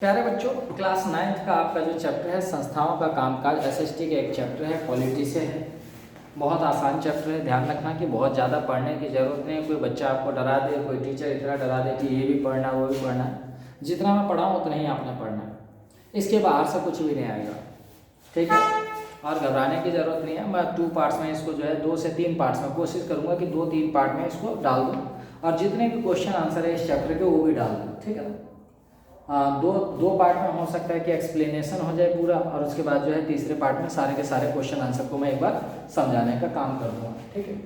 प्यारे बच्चों, class 9th का आपका जो चैप्टर है संस्थाओं का कामकाज एसएसटी का एक चैप्टर है, पॉलिटी से है। बहुत आसान चैप्टर है। ध्यान रखना कि बहुत ज़्यादा पढ़ने की ज़रूरत नहीं है। कोई बच्चा आपको डरा दे, कोई टीचर इतना डरा दे कि ये भी पढ़ना वो भी पढ़ना। जितना मैं पढ़ाऊँ उतना ही आपने पढ़ना है। इसके बाहर से कुछ भी नहीं आएगा, ठीक है। और घबराने की ज़रूरत नहीं है। मैं 2 पार्ट्स में इसको जो है 2 से 3 पार्ट्स में कोशिश करूँगा कि 2-3 पार्ट में इसको डाल दूँ और जितने भी क्वेश्चन आंसर है इस चैप्टर के वो भी डाल दूँ, ठीक है ना। दो पार्ट में हो सकता है कि एक्सप्लेनेशन हो जाए पूरा, और उसके बाद जो है तीसरे पार्ट में सारे के सारे क्वेश्चन आंसर को मैं एक बार समझाने का काम कर दूंगा, ठीक है।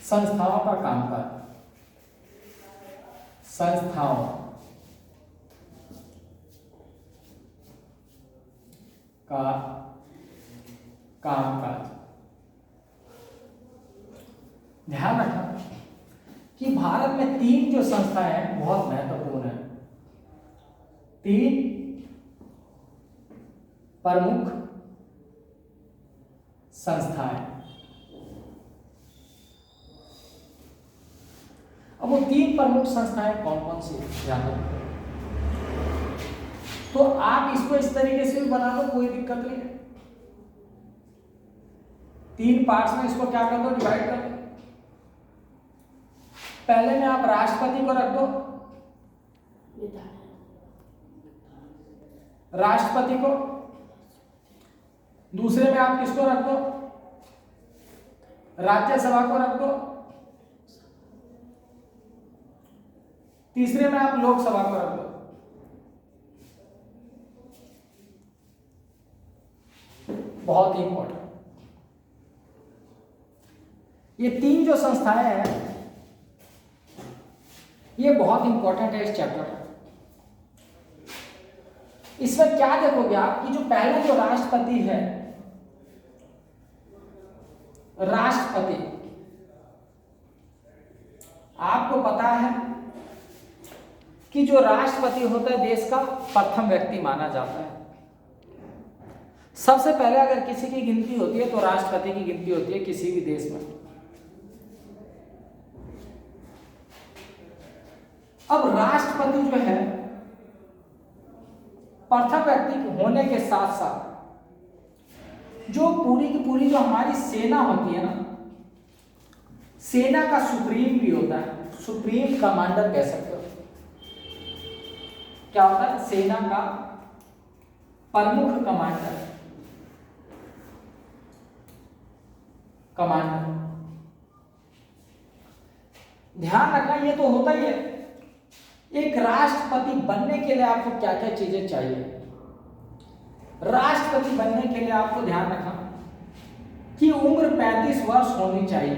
संस्थाओं का कामकाज, संस्थाओं का कामकाज। ध्यान रखना कि भारत में 3 जो संस्थाएं हैं बहुत महत्वपूर्ण है। 3 प्रमुख संस्थाएं। अब वो 3 प्रमुख संस्थाएं कौन कौन सी ध्यान रखो। तो आप इसको इस तरीके से भी बना लो, कोई दिक्कत नहीं है। 3 पार्ट्स में इसको क्या कर दो, डिवाइड कर दो। पहले में आप राष्ट्रपति को रख दो, राष्ट्रपति को। दूसरे में आप किसको रख दो, राज्यसभा को रख दो। तीसरे में आप लोकसभा को रख दो। बहुत ही इंपॉर्टेंट ये 3 जो संस्थाएं हैं, ये बहुत इंपॉर्टेंट है इस चैप्टर में। इसमें क्या देखोगे आप कि जो पहला जो राष्ट्रपति है, राष्ट्रपति, आपको पता है कि जो राष्ट्रपति होता है देश का प्रथम व्यक्ति माना जाता है। सबसे पहले अगर किसी की गिनती होती है तो राष्ट्रपति की गिनती होती है किसी भी देश में। अब राष्ट्रपति जो है प्रथम व्यक्ति होने के साथ साथ जो पूरी की पूरी जो हमारी सेना होती है ना, सेना का सुप्रीम भी होता है, सुप्रीम कमांडर कह सकते हो। क्या होता है, सेना का प्रमुख कमांडर, कमांडर। ध्यान रखना ये तो होता ही है। एक राष्ट्रपति बनने के लिए आपको क्या क्या चीजें चाहिए। राष्ट्रपति बनने के लिए आपको ध्यान रखना कि उम्र 35 वर्ष होनी चाहिए।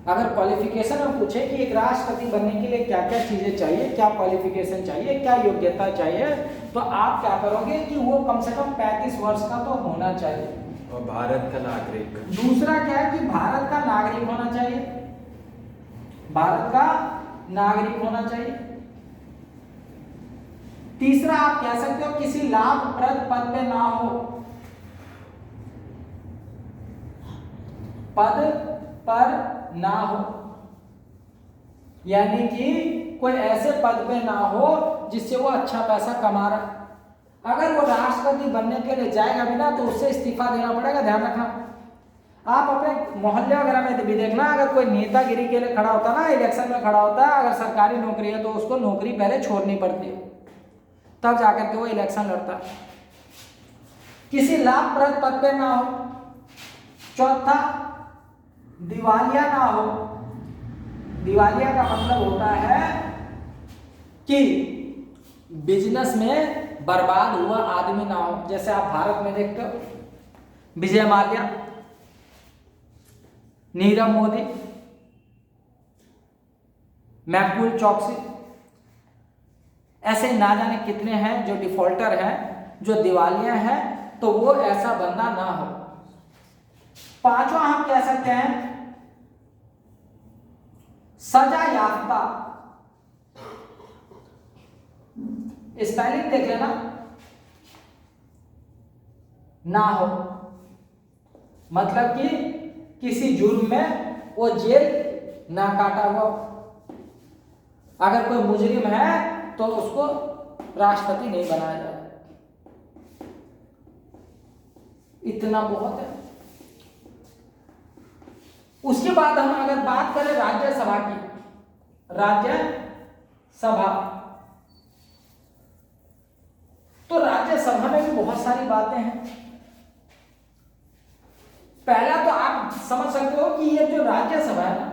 अगर क्वालिफिकेशन में पूछे कि एक राष्ट्रपति बनने के लिए क्या क्या चीजें चाहिए, क्या क्वालिफिकेशन चाहिए, क्या योग्यता चाहिए, तो आप क्या करोगे कि वो कम से कम 35 वर्ष का तो होना चाहिए। और भारत का नागरिक। दूसरा क्या है कि भारत का नागरिक होना चाहिए, भारत का नागरिक होना चाहिए। तीसरा आप कह सकते हो किसी लाभप्रद पद पे ना हो, पद पर ना हो, यानी कि कोई ऐसे पद पे ना हो जिससे वो अच्छा पैसा कमा रहा। अगर वो राष्ट्रपति बनने के लिए जाएगा भी ना तो उससे इस्तीफा देना पड़ेगा। ध्यान रखना। आप अपने मोहल्ले वगैरह में भी देखना, अगर कोई नेतागिरी के लिए खड़ा होता है ना, इलेक्शन में खड़ा होता है, अगर सरकारी नौकरी है तो उसको नौकरी पहले छोड़नी पड़ती है, तब जाकर के वो इलेक्शन लड़ता है। किसी लाभप्रद पद पे ना हो। चौथा, दिवालिया ना हो। दिवालिया का मतलब होता है कि बिजनेस में बर्बाद हुआ आदमी ना हो। जैसे आप भारत में देखते हो विजय माल्या, नीरव मोदी, मैहुल चौकसी, ऐसे ना जाने कितने हैं जो डिफॉल्टर हैं, जो दिवालिया हैं, तो वो ऐसा बंदा ना हो। पांचवा हम कह सकते हैं सजा याफ्ता। स्पेलिंग देख लेना, ना हो, मतलब कि किसी जुर्म में वो जेल ना काटा हुआ। अगर कोई मुजरिम है तो उसको राष्ट्रपति नहीं बनाया जाए। इतना बहुत है। उसके बाद हम अगर बात करें राज्यसभा की, राज्यसभा, तो राज्यसभा में भी बहुत सारी बातें हैं। पहला तो आप समझ सकते हो कि ये जो राज्यसभा है ना,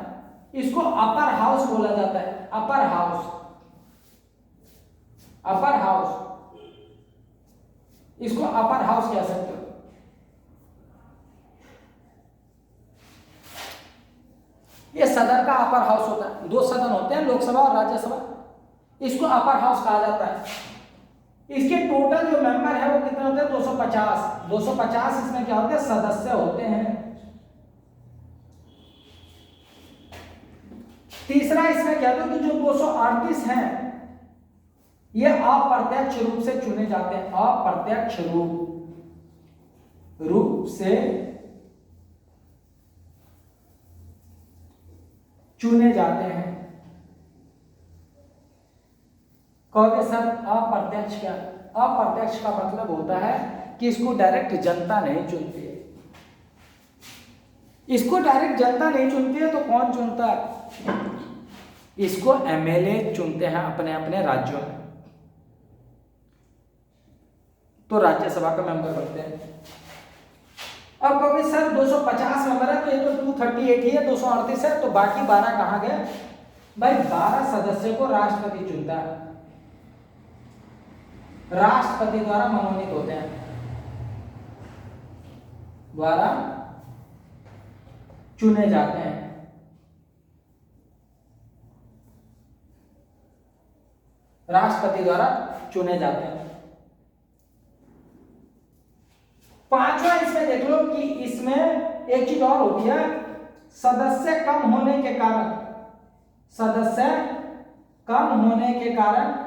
इसको अपर हाउस बोला जाता है। अपर हाउस, अपर हाउस, इसको अपर हाउस कह सकते हो। ये सदन का अपर हाउस होता है। दो सदन होते हैं, लोकसभा और राज्यसभा। इसको अपर हाउस कहा जाता है। इसके टोटल जो मेंबर है वो कितने होते हैं? 250। 250 इसमें क्या होते हैं? सदस्य होते हैं। तीसरा इसमें क्या होता है कि जो 238 हैं ये अप्रत्यक्ष रूप से चुने जाते हैं। अप्रत्यक्ष रूप से चुने जाते हैं। कहोगे सर अप्रत्यक्ष क्या? अप्रत्यक्ष का मतलब होता है कि इसको डायरेक्ट जनता नहीं चुनती है। इसको डायरेक्ट जनता नहीं चुनती है तो कौन चुनता है? इसको एमएलए चुनते हैं अपने अपने राज्यों में, तो राज्यसभा का मेंबर बनते हैं। अब कहोगे सर 250 मेंबर है तो ये तो 238 ही है, 238 है, तो बाकी 12 कहां गए? भाई 12 सदस्यों को राष्ट्रपति चुनता है, राष्ट्रपति द्वारा मनोनीत होते हैं, द्वारा चुने जाते हैं। राष्ट्रपति द्वारा चुने जाते हैं। पांचवा इसमें देख लो कि इसमें एक चीज और होती है, सदस्य कम होने के कारण, सदस्य कम होने के कारण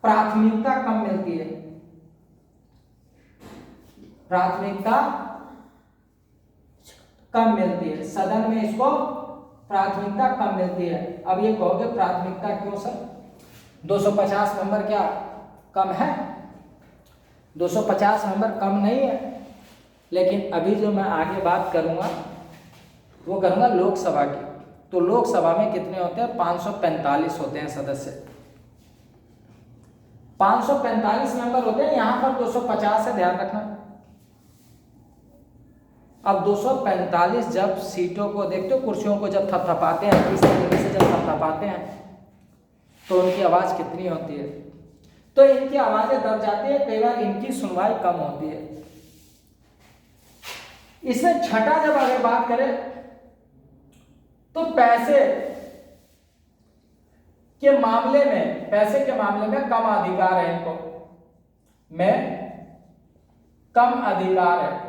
प्राथमिकता कम मिलती है। प्राथमिकता कम मिलती है सदन में, इसको प्राथमिकता कम मिलती है। अब ये कहोगे प्राथमिकता क्यों सर? 250 मेंबर क्या कम है? 250 मेंबर कम नहीं है, लेकिन अभी जो मैं आगे बात करूंगा वो करूंगा लोकसभा की। तो लोकसभा में कितने होते हैं? 545 होते हैं सदस्य। 545 मेंबर होते हैं, यहां पर 250 है, ध्यान रखना। अब 245 जब सीटों को देखते हो, कुर्सियों को जब थपथपाते हैं, इस तरीके से जब थपथपाते हैं तो उनकी आवाज कितनी होती है? तो इनकी आवाजें दब जाती है, कई बार इनकी सुनवाई कम होती है। इसमें छठा जब अगर बात करें तो पैसे के मामले में कम अधिकार है, इनको में कम अधिकार है।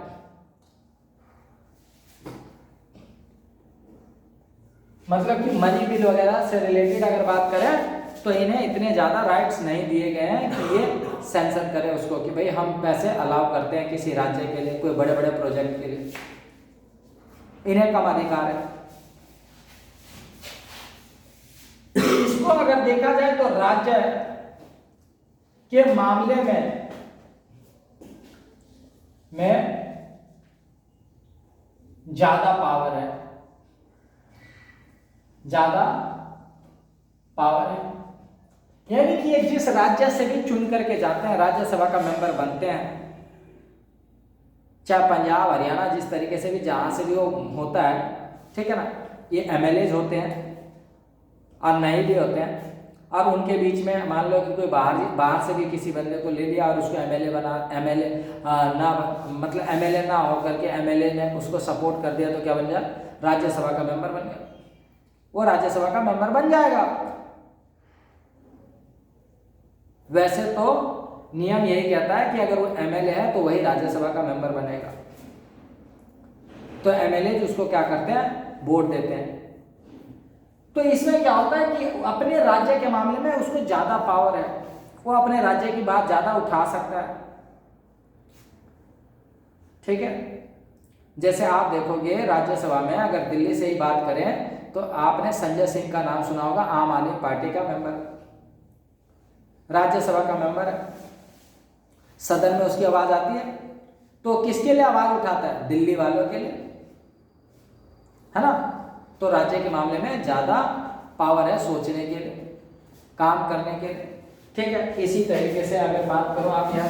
मतलब कि मनी बिल वगैरह से रिलेटेड अगर बात करें तो इन्हें इतने ज्यादा राइट्स नहीं दिए गए हैं कि ये सेंसर करें उसको कि भाई हम पैसे अलाउ करते हैं किसी राज्य के लिए, कोई बड़े बड़े प्रोजेक्ट के लिए। इन्हें कम अधिकार है। इसको अगर देखा जाए तो राज्य के मामले में ज्यादा पावर है, ज्यादा पावर है। यानी कि एक जिस राज्य से भी चुन करके जाते हैं, राज्यसभा का मेंबर बनते हैं, चाहे पंजाब हरियाणा जिस तरीके से भी जहां से भी वो होता है, ठीक है ना, ये एमएलए होते हैं और नए भी होते हैं। और उनके बीच में मान लो कि कोई बाहर से भी किसी बंदे को ले लिया और उसको एमएलए बना, एमएलए ना हो करके एमएलए ने उसको सपोर्ट कर दिया तो क्या बन जाए? राज्यसभा का मेंबर बन गया, वो राज्यसभा का मेंबर बन जाएगा। वैसे तो नियम यही कहता है कि अगर वो एमएलए है तो वही राज्यसभा का मेंबर बनेगा। तो एमएलए उसको क्या करते हैं? वोट देते हैं। तो इसमें क्या होता है कि अपने राज्य के मामले में उसको ज्यादा पावर है, वो अपने राज्य की बात ज्यादा उठा सकता है, ठीक है। जैसे आप देखोगे राज्यसभा में अगर दिल्ली से ही बात करें तो आपने संजय सिंह का नाम सुना होगा, आम आदमी पार्टी का मेंबर, राज्यसभा का मेंबर है, सदन में उसकी आवाज आती है तो किसके लिए आवाज उठाता है? दिल्ली वालों के लिए, है ना। तो राज्य के मामले में ज्यादा पावर है सोचने के लिए, काम करने के लिए, ठीक है। इसी तरीके से अगर बात करो आप यहाँ